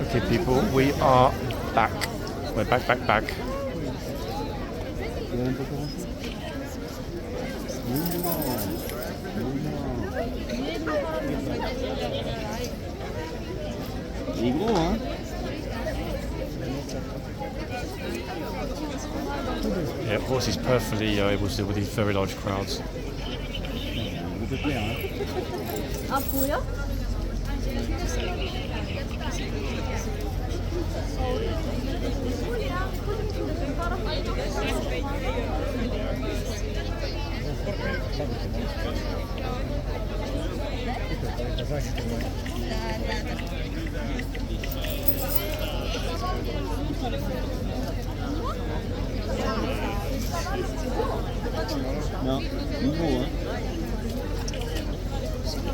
Okay, people, we are back. We're back. Yeah, horse is perfectly able to deal with these very large crowds.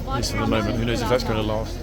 At least for the moment, who knows if that's going to last.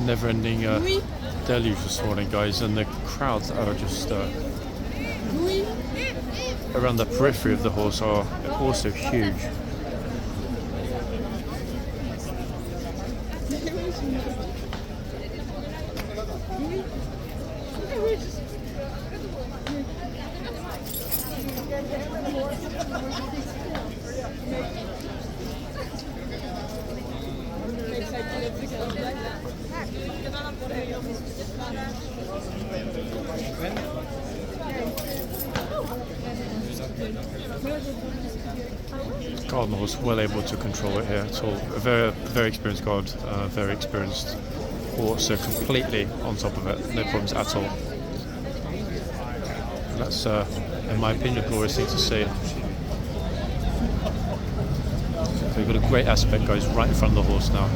Never-ending deluge this morning, guys, and the crowds are just around the periphery of the horse are also huge. Guard and horse well able to control it here at all. A very experienced guard, very experienced horse, so completely on top of it, no problems at all. And that's, in my opinion, a glorious thing to see. So we've got a great aspect, guys, right in front of the horse now.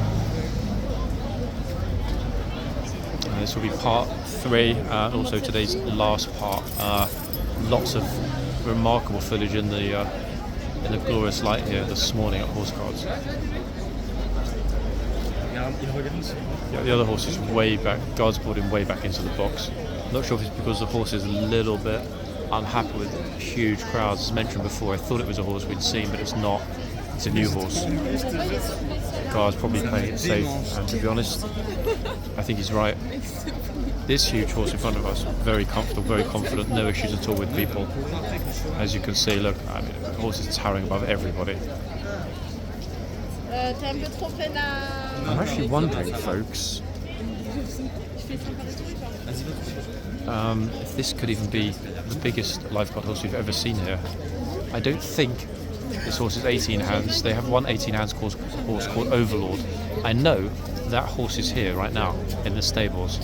And this will be part 3, also today's last part. Lots of remarkable footage in the glorious light here this morning at Horseguards. Yeah, the other horse is way back. Guards pulled him way back into the box. I'm not sure if it's because the horse is a little bit unhappy with huge crowds. As mentioned before, I thought it was a horse we'd seen, but it's not. It's a new horse. Guards probably playing it safe, and to be honest, I think he's right. This huge horse in front of us, very comfortable, very confident, no issues at all with people. As you can see, look, I mean, the horse is towering above everybody. I'm actually wondering, folks, if this could even be the biggest live guard horse we've ever seen here. I don't think this horse is 18 hands. They have one 18 hands horse called Overlord. I know that horse is here right now in the stables.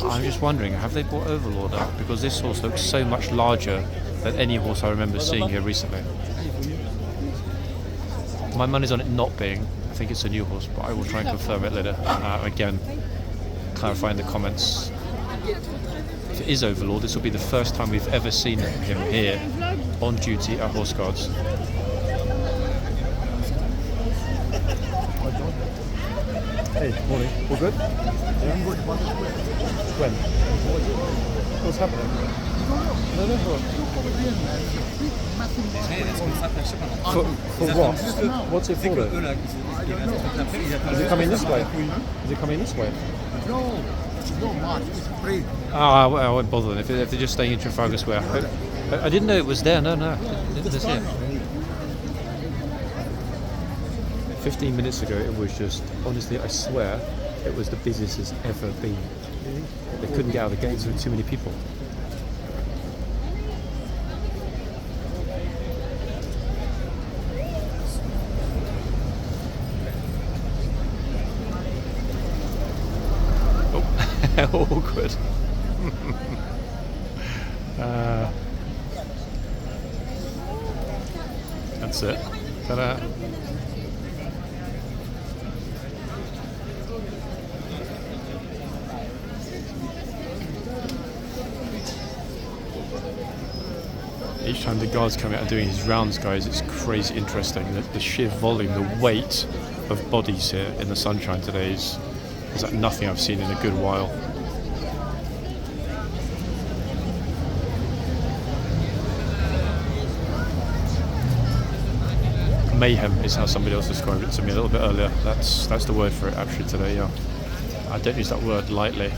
I'm just wondering, have they brought Overlord up? Because this horse looks so much larger than any horse I remember seeing here recently. My money's on it not being. I think it's a new horse, but I will try and confirm it later. Again, clarify in the comments. If it is Overlord, this will be the first time we've ever seen him here on duty at Horseguards. Hey, morning. All good? Yeah. When? What's happening? For what? What's it for then? Is it coming this way? Is it coming this way? I won't bother them if they're just staying in Trafalgar Square. I didn't know it was there. No, it was here. 15 minutes ago, it was just, honestly, I swear, it was the busiest it's ever been. They couldn't get out of the gates with too many people. awkward. That's it. Ta-da. Each time the guards come out and doing his rounds, guys, it's crazy interesting. The sheer volume, the weight of bodies here in the sunshine today is like nothing I've seen in a good while. Mayhem is how somebody else described it to me a little bit earlier. That's the word for it actually today, yeah. I don't use that word lightly.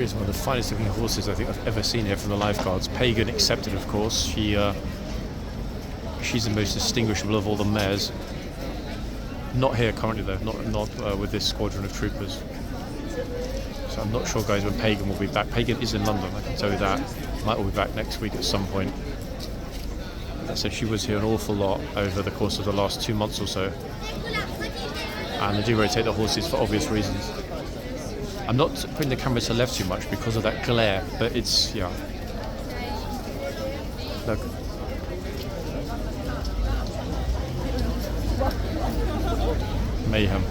Is one of the finest looking horses I think I've ever seen here from the lifeguards. Pagan accepted, of course. She's the most distinguishable of all the mares. Not here currently though, not with this squadron of troopers. So I'm not sure, guys, when Pagan will be back. Pagan is in London, I can tell you that. Might all be back next week at some point. So she was here an awful lot over the course of the last 2 months or so. And they do rotate the horses for obvious reasons. I'm not putting the camera to left too much because of that glare, but it's, yeah. Look. Mayhem.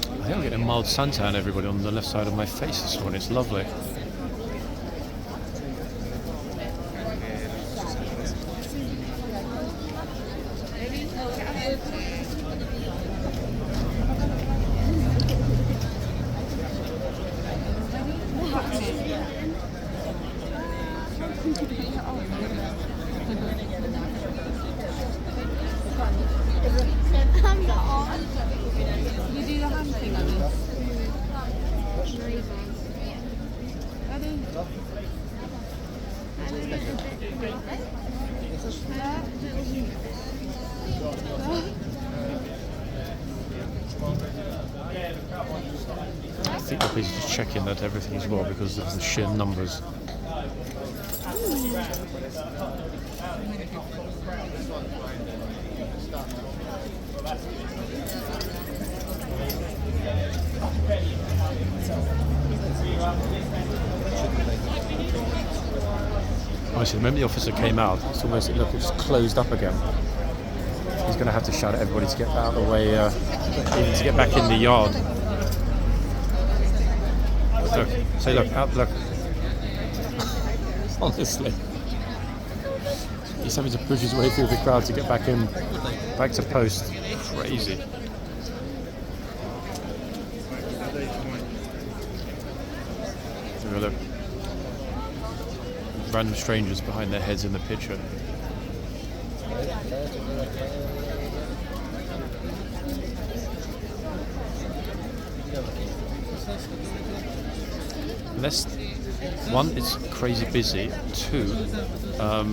I think I'm getting a mild suntan, everybody, on the left side of my face this morning. It's lovely. I think the police are just checking that everything is well because of the sheer numbers. Honestly, the moment the officer came out, it's almost, look, it's closed up again. He's going to have to shout at everybody to get out of the way, even to get back in the yard. Look, say look, out, look. Honestly. He's having to push his way through the crowd to get back in, back to post. Crazy. Look. Random strangers behind their heads in the picture. Unless, one, it's crazy busy. Two, a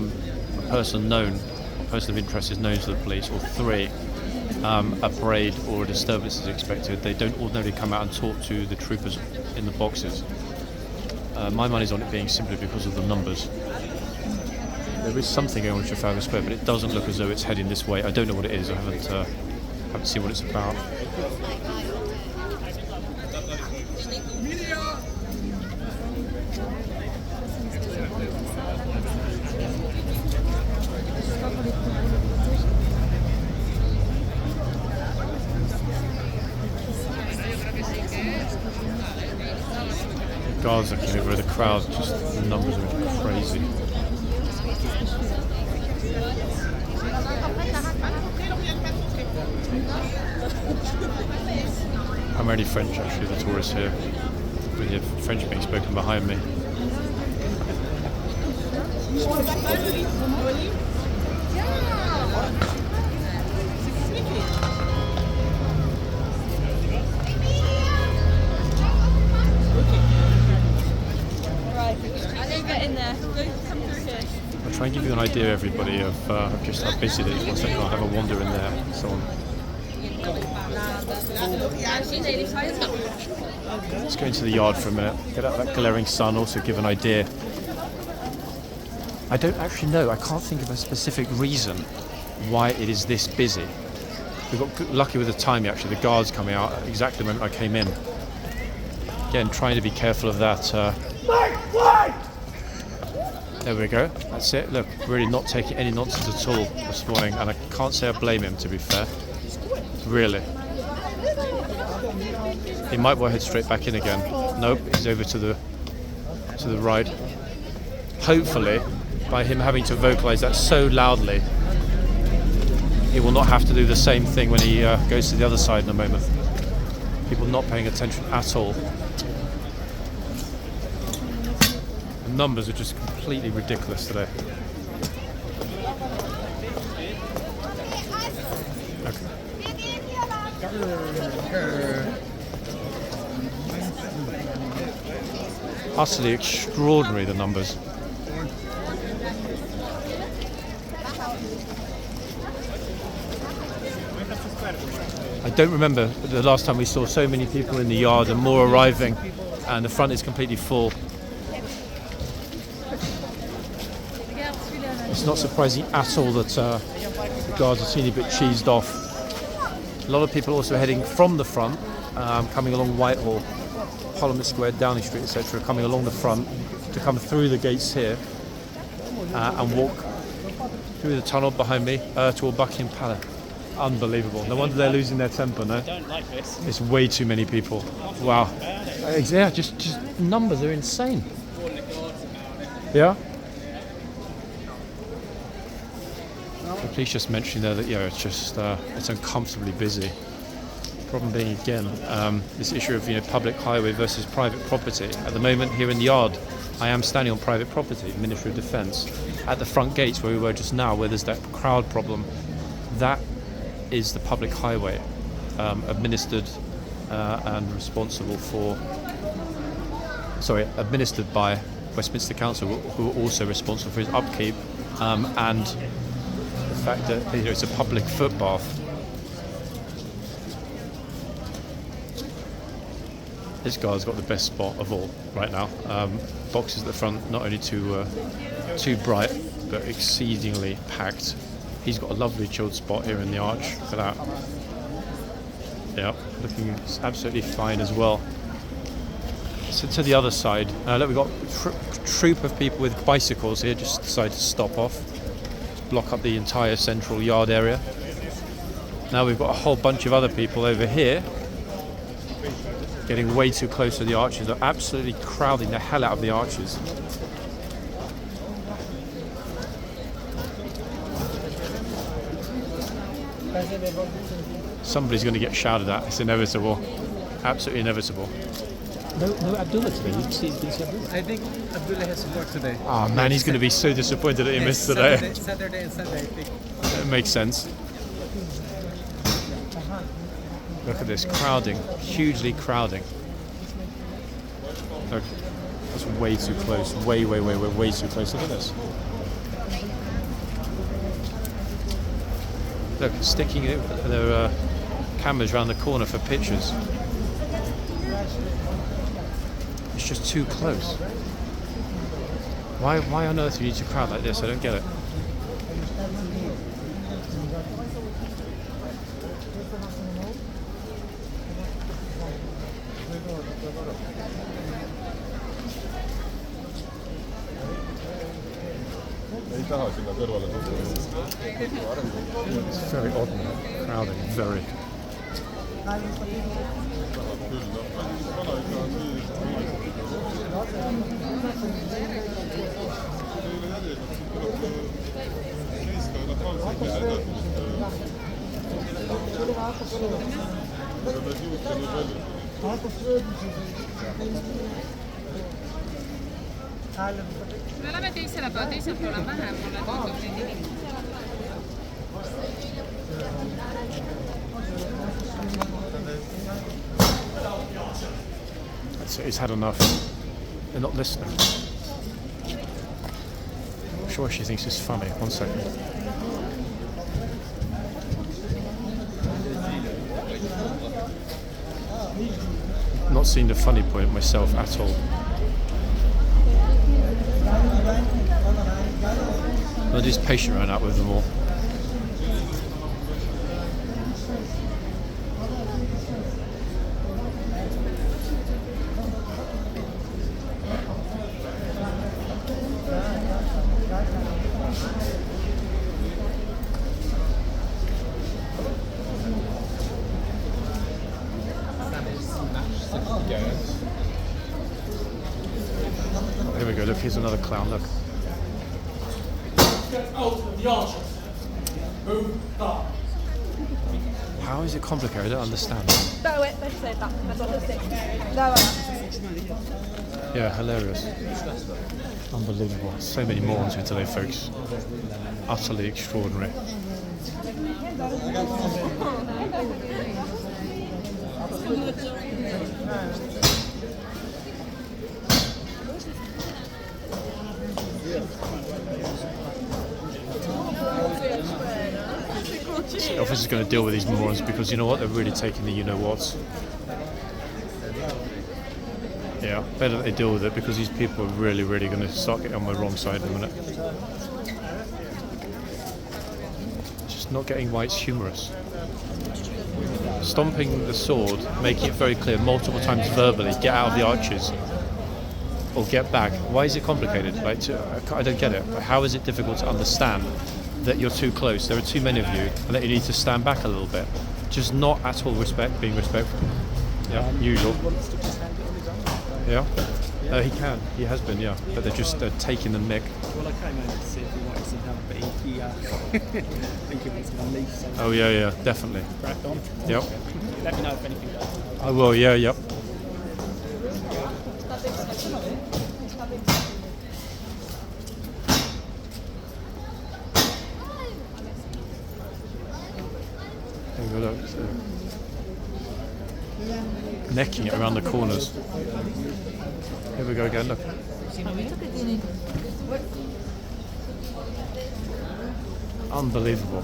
person of interest is known to the police. Or three, a parade or a disturbance is expected. They don't ordinarily come out and talk to the troopers in the boxes. My money's on it being simply because of the numbers. There is something going on in Trafalgar Square, but it doesn't look as though it's heading this way. I don't know what it is. I haven't seen what it's about. Guards looking over the crowd, just the numbers are crazy. I'm only French actually, the tourists here. We hear French being spoken behind me. I'll try and give you an idea, everybody, of just how busy it is. One second, I'll have a wander in there. So on. Let's go into the yard for a minute, get out that glaring sun, also give an idea. I don't actually know, I can't think of a specific reason why it is this busy. We got lucky with the timing actually, the guards coming out at exactly the moment I came in. Again, trying to be careful of that. There we go, that's it. Look, really not taking any nonsense at all this morning, and I can't say I blame him, to be fair. Really. He might well head straight back in again. Nope, he's over to the right. Hopefully, by him having to vocalise that so loudly, he will not have to do the same thing when he goes to the other side in a moment. People not paying attention at all. The numbers are just completely ridiculous today. Utterly extraordinary, the numbers. I don't remember the last time we saw so many people in the yard and more arriving, and the front is completely full. It's not surprising at all that the guards are a teeny bit cheesed off. A lot of people also heading from the front, coming along Whitehall, Parliament Square, Downing Street, etc., coming along the front to come through the gates here and walk through the tunnel behind me toward Buckingham Palace. Unbelievable. No wonder they're losing their temper, no? I don't like this. It's way too many people. Wow. Yeah, just numbers are insane. Yeah? Please just mention there that it's just it's uncomfortably busy. Problem being again this issue of public highway versus private property. At the moment here in the yard, I am standing on private property, Ministry of Defence, at the front gates where we were just now, where there's that crowd problem. That is the public highway, administered and responsible for. Sorry, administered by Westminster Council, who are also responsible for its upkeep and the fact that it's a public footpath. This guy's got the best spot of all right now. Boxes at the front, not only too bright, but exceedingly packed. He's got a lovely chilled spot here in the arch. Look at that. Yeah, looking absolutely fine as well. So to the other side, look, we've got a troop of people with bicycles here, just decided to stop off, block up the entire central yard area. Now we've got a whole bunch of other people over here, getting way too close to the arches. They're absolutely crowding the hell out of the arches. Somebody's going to get shouted at. It's inevitable. Absolutely inevitable. No Abdullah today. You can see Abdullah. I think Abdullah has support today. Oh man, he's going to be so disappointed that he missed today. Saturday and Sunday, I think. It makes sense. Look at this crowding, hugely crowding. Look, that's way too close. Way too close. Look at this. Look, sticking their cameras around the corner for pictures. It's just too close. Why on earth do you need to crowd like this? I don't get it. It's very odd now. Crowding, very. me oleme teisel pool on vähem, mulle tundub neid inimesi. He's had enough. They're not listening. I'm sure she thinks it's funny. One second. Not seen the funny point myself at all. I'll just patient run out with them all. Oh, here we go, look, here's another clown, look. The archers. Move up. How is it complicated? I don't understand. Yeah, hilarious. Unbelievable. So many morons here today, folks. Utterly extraordinary. The office is going to deal with these morons because you know what? They're really taking the you-know-whats. Yeah, better that they deal with it because these people are really, really going to start getting on my wrong side in a minute. Just not getting why it's humorous. Stomping the sword, making it very clear multiple times verbally, get out of the arches or get back. Why is it complicated? Like, I don't get it. How is it difficult to understand that you're too close, there are too many of you, and that you need to stand back a little bit? Just not at all being respectful. Yeah, usual. Yeah? He can. He has been, yeah. But they're taking the mick. Well, I came over to see if he wanted some help, but he think he wants to unleash something. Oh, yeah, definitely. Crack on. Yep. Let me know if anything does. I will, yeah, yep. There we go, look. Necking it around the corners. Here we go again, look. Unbelievable.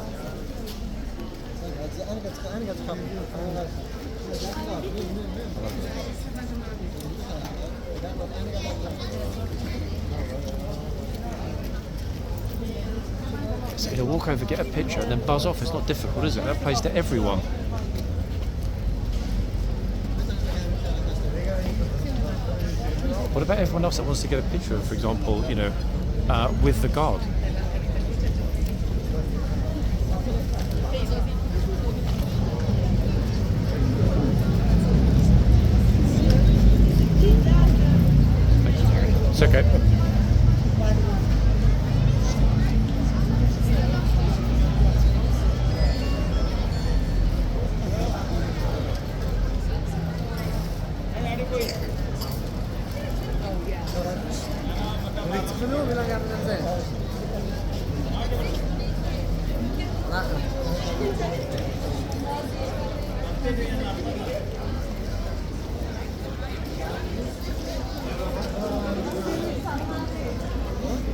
So he'll walk over, get a picture, and then buzz off. It's not difficult, is it? That applies to everyone. What about everyone else that wants to get a picture, for example, you know, with the guard? It's okay.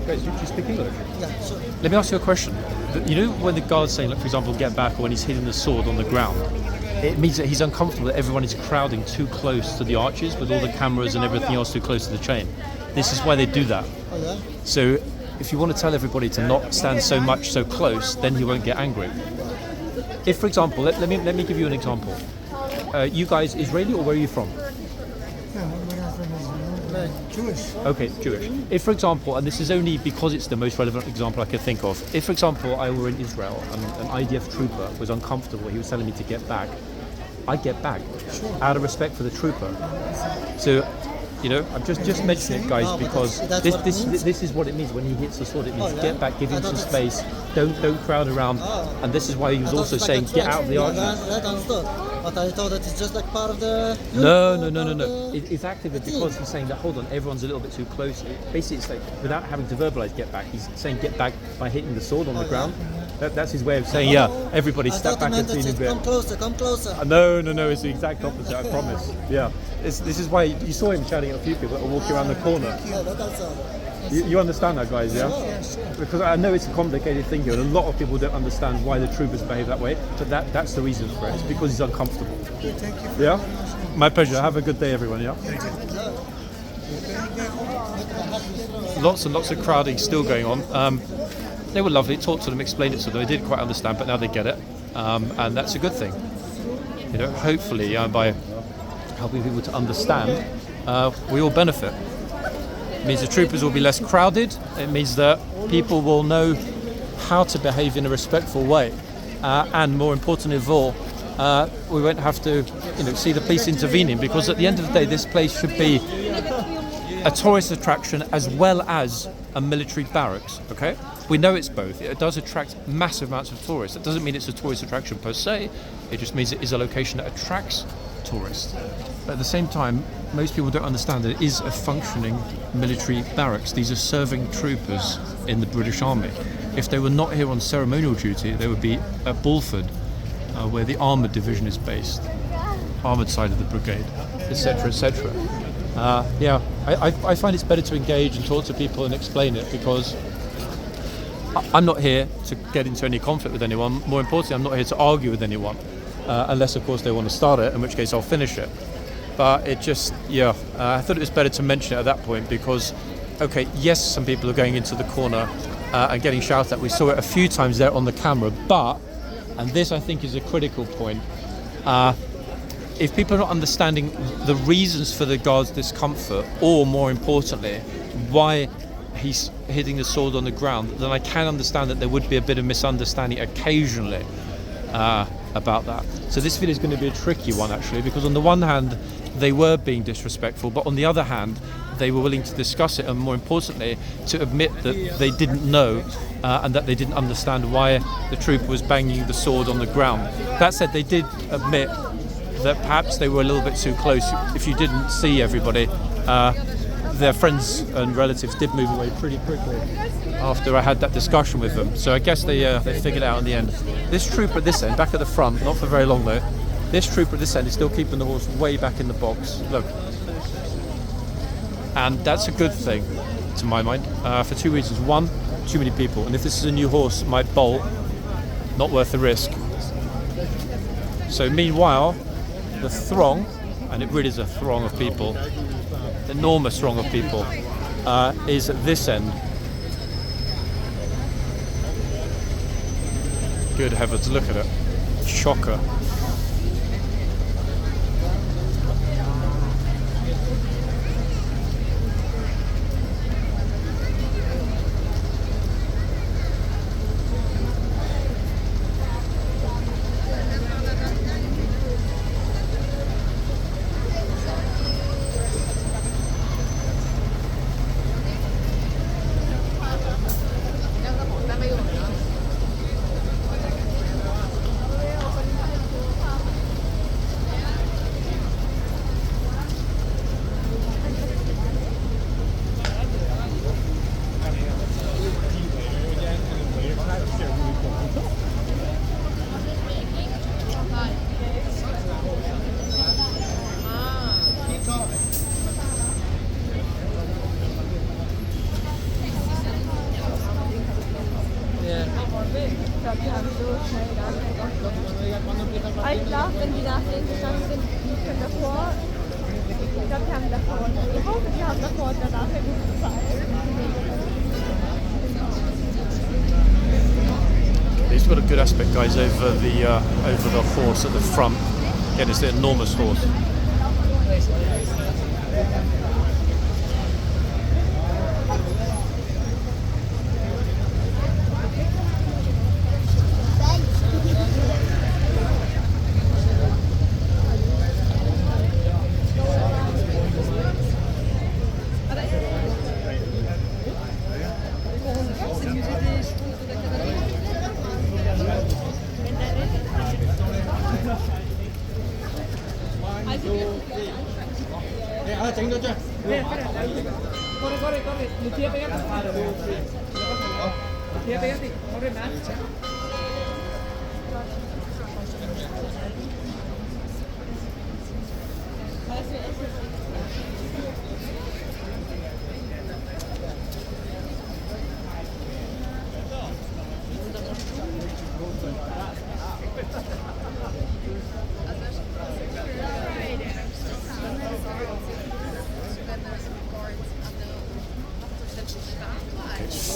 Guys, do you speak English? Yeah, sure. Let me ask you a question. You know when the guard's saying, like, for example, get back, or when he's hitting the sword on the ground, it means that he's uncomfortable that everyone is crowding too close to the arches with all the cameras and everything else too close to the chain. This is why they do that. Oh, yeah? So if you want to tell everybody to not stand so close, then he won't get angry. If, for example, let me give you an example. You guys Israeli, or where are you from? Jewish. Okay, Jewish. If, for example, and this is only because it's the most relevant example I could think of, if, for example, I were in Israel and an IDF trooper was uncomfortable, he was telling me to get back, I'd get back, out of respect for the trooper. So You know, I'm just mentioning it, guys, because this is what it means when he hits the sword. It means get back, give him some space, don't crowd around, and this is why he was also saying get out of the archers. That understood. But I thought that it's just like part of the. No. It's active because he's saying that. Hold on, everyone's a little bit too close. Basically, it's like without having to verbalize get back, he's saying get back by hitting the sword on the ground. That's his way of saying, everybody step back and see a bit. Come closer. No, it's the exact opposite, I promise. Yeah, this is why you saw him shouting at a few people that were walking around the corner. Yeah, that's You understand that, guys, yeah? Because I know it's a complicated thing here, and a lot of people don't understand why the troopers behave that way, but that's the reason for it. It's because he's uncomfortable. Yeah? My pleasure. Have a good day, everyone, yeah? Lots and lots of crowding still going on. They were lovely, talked to them, explained it to them. They didn't quite understand, but now they get it, and that's a good thing. You know, hopefully, by helping people to understand, we all benefit. It means the troopers will be less crowded. It means that people will know how to behave in a respectful way, and more importantly of all, we won't have to, see the police intervening, because at the end of the day, this place should be a tourist attraction as well as a military barracks. Okay, we know it's both. It does attract massive amounts of tourists. It doesn't mean it's a tourist attraction per se. It just means it is a location that attracts tourists. But at the same time, most people don't understand that it is a functioning military barracks. These are serving troopers in the British Army. If they were not here on ceremonial duty, they would be at Bulford, where the armoured division is based, armoured side of the brigade, etc., etc. I find it's better to engage and talk to people and explain it, because I'm not here to get into any conflict with anyone. More importantly, I'm not here to argue with anyone, unless, of course, they want to start it, in which case I'll finish it. But it just, I thought it was better to mention it at that point, because, okay, yes, some people are going into the corner and getting shouted at. We saw it a few times there on the camera, but, and this I think is a critical point, if people are not understanding the reasons for the guard's discomfort, or more importantly, why he's hitting the sword on the ground, then I can understand that there would be a bit of misunderstanding occasionally about that. So this video is going to be a tricky one, actually, because on the one hand, they were being disrespectful, but on the other hand, they were willing to discuss it, and more importantly, to admit that they didn't know and that they didn't understand why the trooper was banging the sword on the ground. That said, they did admit that perhaps they were a little bit too close. If you didn't see everybody, their friends and relatives did move away pretty quickly after I had that discussion with them. So I guess they figured it out in the end. This trooper at this end, back at the front, not for very long though, this trooper at this end is still keeping the horse way back in the box. Look. And that's a good thing, to my mind, for two reasons. One, too many people. And if this is a new horse, it might bolt. Not worth the risk. So meanwhile, the throng, and it really is a throng of people, enormous throng of people, is at this end. Good heavens, look at it. Shocker. Ich glaube, wenn die nach denen gegangen sind, die können davor. Ich glaube, die haben davor. Ich hoffe, die haben davor und danach eine gute Zeit. He's got a good aspect, guys, over the horse at the front. Again, it's an enormous horse. corre, corre, corre. Lucía, pégate. Lucía, pégate. Corre más.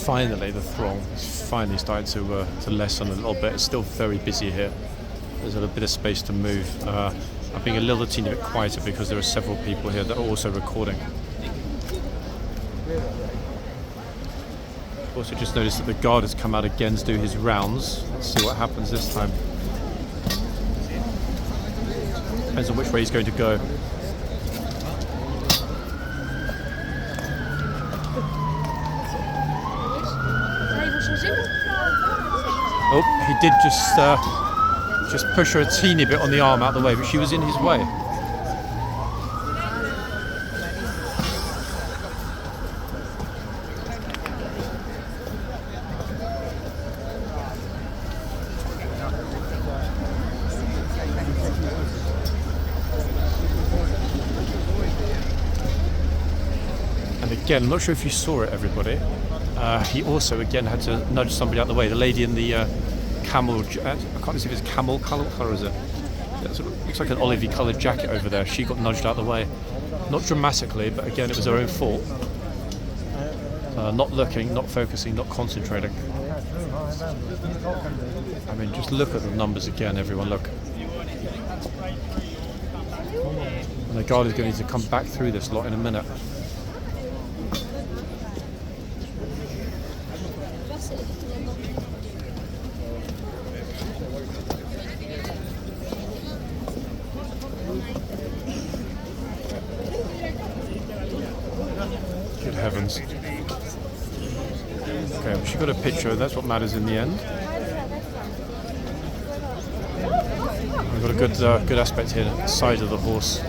Finally, the throng is finally starting to lessen a little bit. It's still very busy here. There's a little bit of space to move. I'm being a little teeny bit quieter because there are several people here that are also recording. Also just noticed that the guard has come out again to do his rounds. Let's see what happens this time. Depends on which way he's going to go. Oh, he did just push her a teeny bit on the arm out of the way, but she was in his way. And again, I'm not sure if you saw it, everybody. He also again had to nudge somebody out the way. The lady in the camel, I can't see if it's camel colour. What colour is it? It sort of looks like an olivey coloured jacket over there. She got nudged out the way. Not dramatically, but again, it was her own fault. Not looking, not focusing, not concentrating. I mean, just look at the numbers again, everyone, look. And the guard is going to need to come back through this lot in a minute. Good heavens. Okay, she got a picture, that's what matters in the end. We've got a good aspect here, the side of the horse.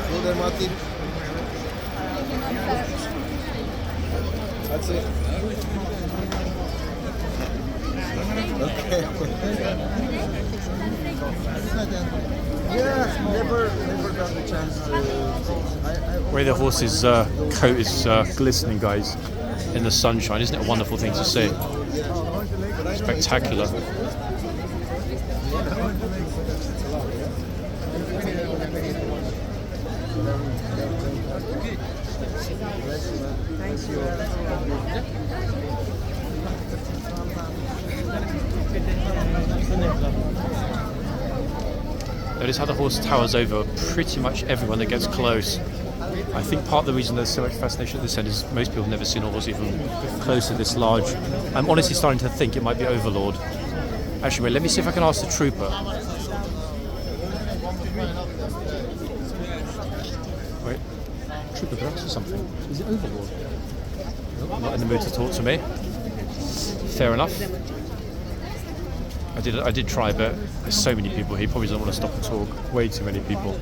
Go there, Martin. That's it. Okay. Yeah, never got the chance to. The way the horse's coat is glistening, guys, in the sunshine. Isn't it a wonderful thing to see? Spectacular. Notice how the horse towers over pretty much everyone that gets close. I think part of the reason there's so much fascination at this end is most people have never seen a horse even close to this large. I'm honestly starting to think it might be Overlord. Actually, wait, let me see if I can ask the trooper. Wait, trooper, can I ask you something? Is it Overlord? Nope, not in the mood to talk to me. Fair enough. I did try, but there's so many people here. He probably doesn't want to stop and talk. Way too many people.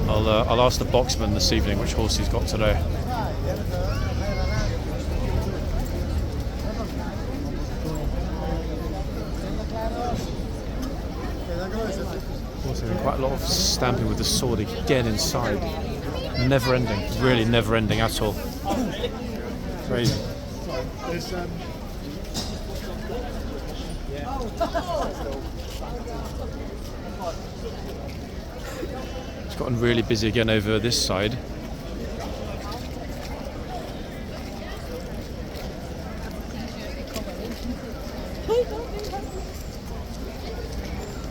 I'll ask the boxman this evening which horse he's got today. Also quite a lot of stamping with the sword again inside. Never ending. Really never ending at all. Crazy. It's gotten really busy again over this side.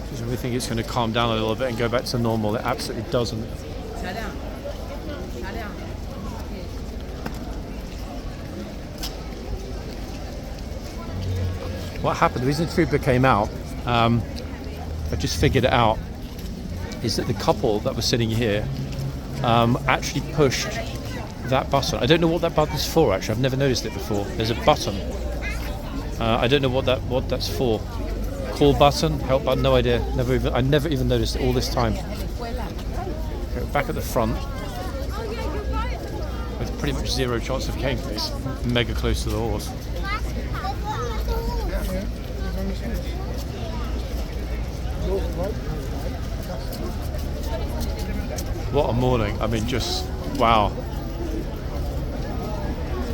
Because we think it's going to calm down a little bit and go back to normal. It absolutely doesn't. What happened, the reason the trooper came out, I just figured it out, is that the couple that was sitting here actually pushed that button. I don't know what that button's for. Actually, I've never noticed it before. There's a button. I don't know what that's for. Call button, help button, no idea. I never even noticed it all this time. Okay, back at the front, with pretty much zero chance of getting this. Mega close to the horse. What a morning! I mean, just wow.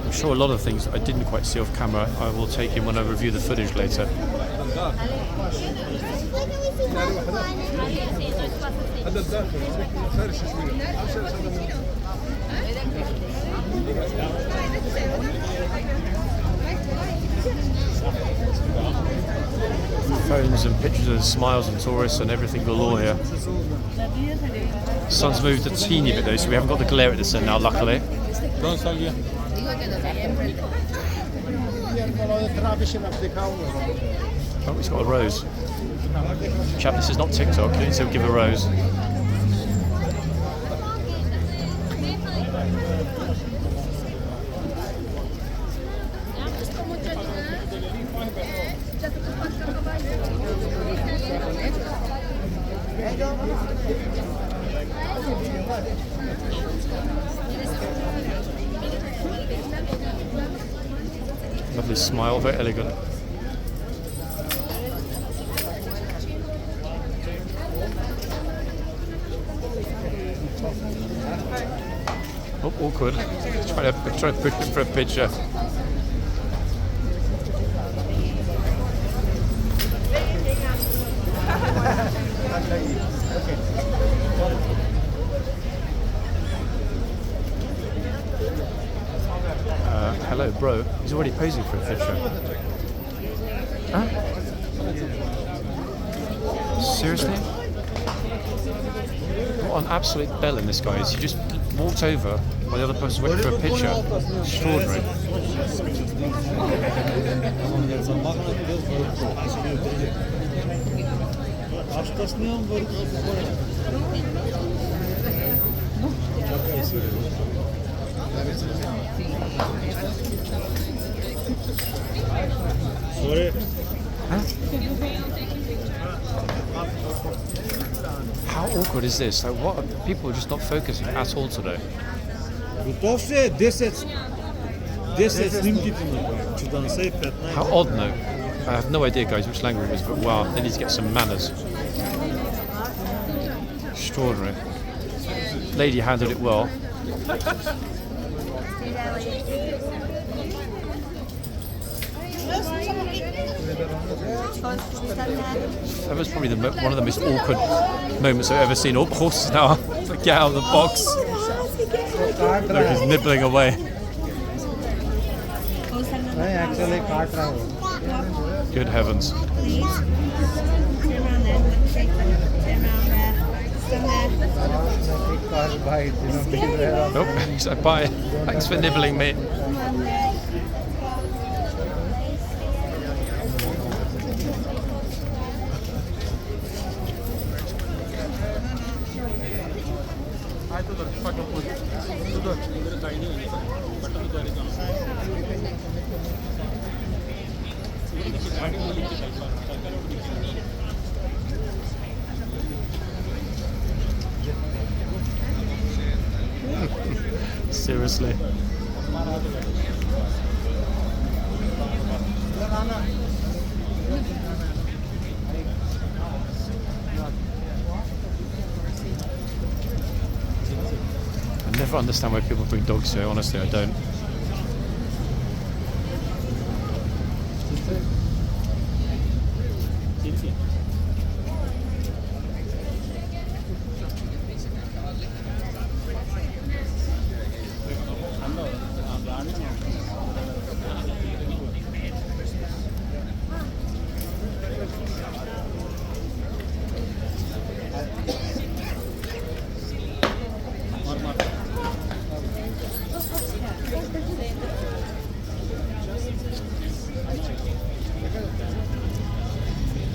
I'm sure a lot of things I didn't quite see off camera I will take in when I review the footage later. Phones and pictures and smiles and tourists and everything galore here. Sun's moved a teeny bit though, so we haven't got the glare at this end now, luckily. Oh, he's got a rose. Chap, this is not TikTok, you need to give a rose. Lovely smile, very elegant. Oh, awkward. Trying to push him for a picture. Hello, bro. He's already posing for a picture. Huh? Seriously? What an absolute bellend this guy is. He just walked over while the other person went for a picture. Extraordinary. Sorry. Huh? How awkward is this? Like, what? People are just not focusing at all today. How odd, no? I have no idea, guys, which language it is, but wow, they need to get some manners. Extraordinary. Lady handled it well. That was probably one of the most awkward moments I've ever seen. All horses now get out of the box. Look, he's nibbling away. Good heavens. Nope, he said bye. Thanks for nibbling, mate. Seriously. I never understand why people bring dogs here, honestly, I don't.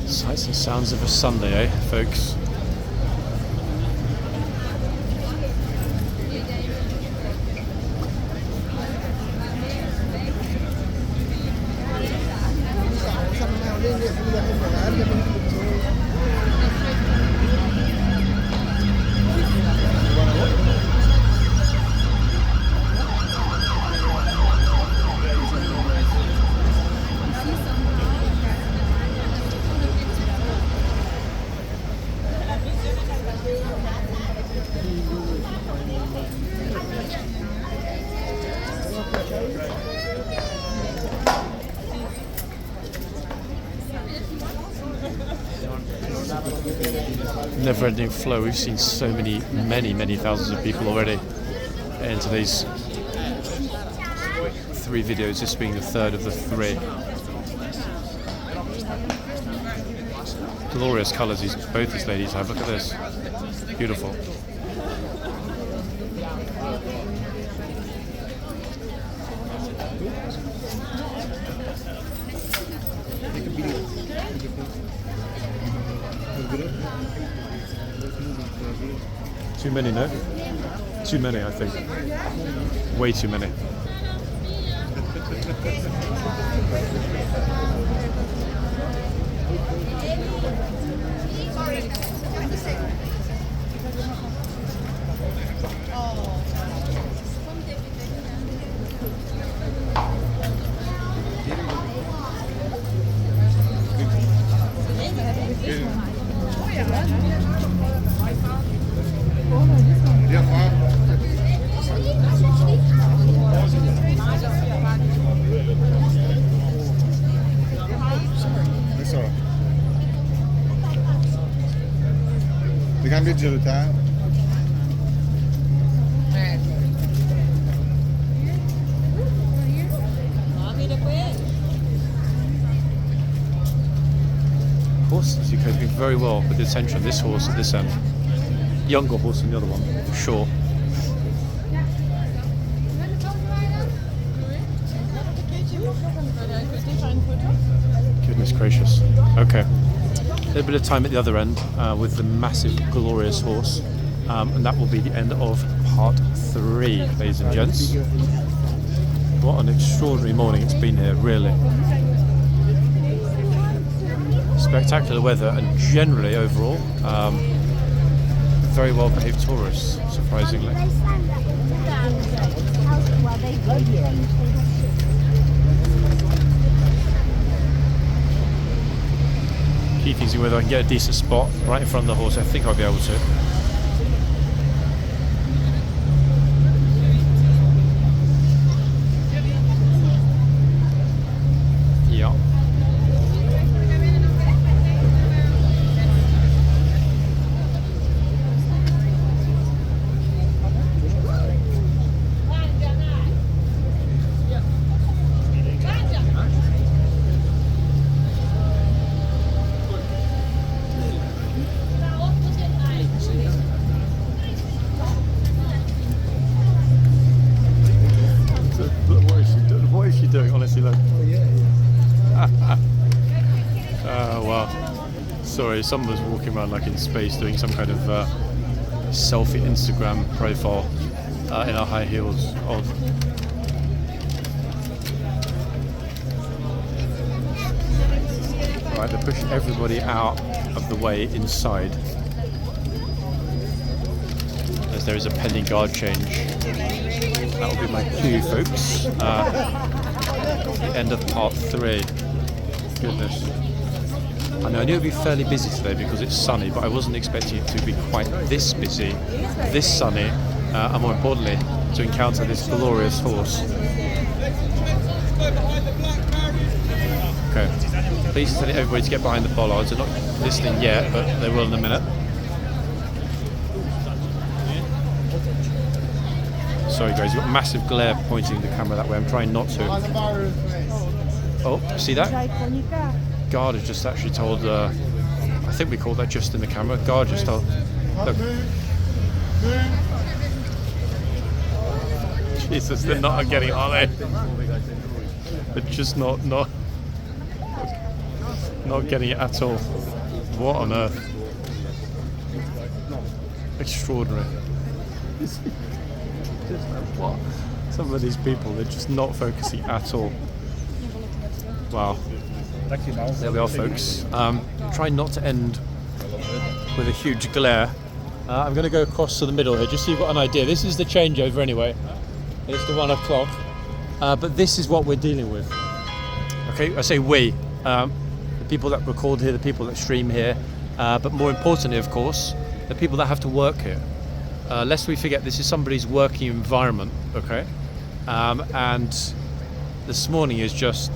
Sights and sounds of a Sunday, eh, folks? Never-ending flow. We've seen so many thousands of people already in today's 3 videos, this being the 3rd of the 3. Glorious colours both these ladies have. Look at this. Beautiful. Too many, no? Too many, I think. Way too many. Vi kan leggere le table. Horses, you're coping very well with the attention of this horse at this end. Younger horse than the other one, for sure. Goodness gracious. Okay. A little bit of time at the other end with the massive, glorious horse. And that will be the end of part 3, ladies and gents. What an extraordinary morning it's been here, really. Spectacular weather and generally overall very well behaved tourists, surprisingly. Keep thinking whether I can get a decent spot right in front of the horse. I think I'll be able to. What is she doing, honestly, look? Oh, wow. Sorry, someone was walking around like in space doing some kind of selfie Instagram profile in our high heels. Odd. Right, they push everybody out of the way inside. As there is a pending guard change. That will be my cue, folks. The end of part 3. Goodness. I know I knew it would be fairly busy today because it's sunny, but I wasn't expecting it to be quite this busy, this sunny, and more importantly, to encounter this glorious horse. Okay. Please tell everybody to get behind the bollards. They're not listening yet, but they will in a minute. Sorry guys, you've got massive glare pointing the camera that way. I'm trying not to. Oh, see that? Guard has just actually told, I think we called that just in the camera. Guard just told, look. Jesus, they're not getting it, are they? They're just not getting it at all. What on earth? Extraordinary. What? Some of these people, they're just not focusing at all. Wow. There we are, folks. Try not to end with a huge glare. I'm going to go across to the middle here, just so you've got an idea. This is the changeover anyway. It's the 1 o'clock. But this is what we're dealing with. Okay, I say we. The people that record here, the people that stream here, but more importantly, of course, the people that have to work here. Lest we forget, this is somebody's working environment, okay? And this morning is just,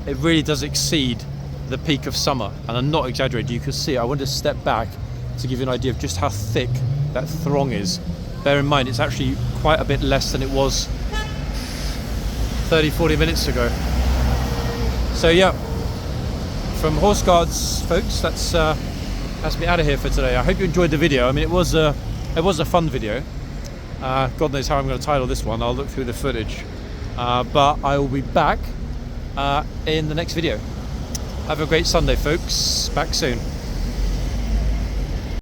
it really does exceed the peak of summer, and I'm not exaggerating. You can see, I want to step back to give you an idea of just how thick that throng is. Bear in mind, it's actually quite a bit less than it was 30-40 minutes ago. So yeah, from Horse Guards, folks, that's me out of here for today. I hope you enjoyed the video. I mean, it was a fun video. God knows how I'm going to title this one. I'll look through the footage, but I will be back in the next video. Have a great Sunday, folks. Back soon.